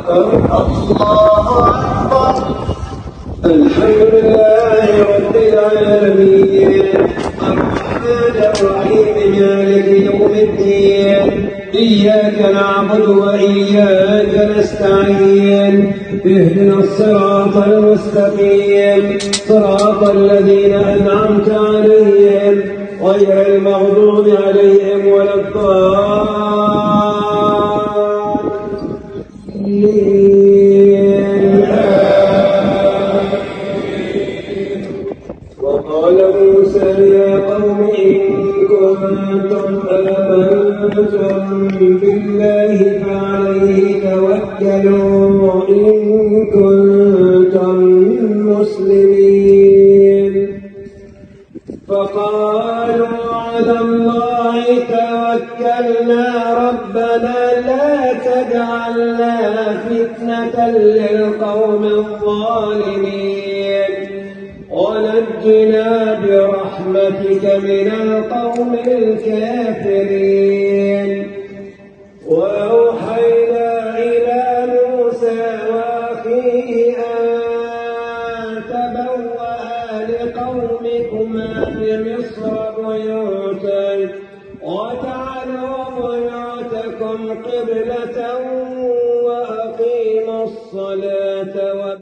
الله أكبر. الحمد لله رب العالمين الرحمن الرحيم مالك يوم الدين إياك نعبد وإياك نستعين اهدنا الصراط المستقيم صراط الذين أنعمت عليهم غير المغضوب عليهم ولا الضالين. وقال موسى يا قوم إن كنتم آمنتم بالله فعليه توكلوا إن كنتم مسلمين. فقالوا على الله توكلنا ربنا لا تجعلنا فتنة للقوم الظالمين ونجنا برحمتك من القوم الكافرين. وأوحينا إلى موسى وأخيه أن تبوأ لقومكما بمصر بيوتا وجعلوا بيوتكم قبلة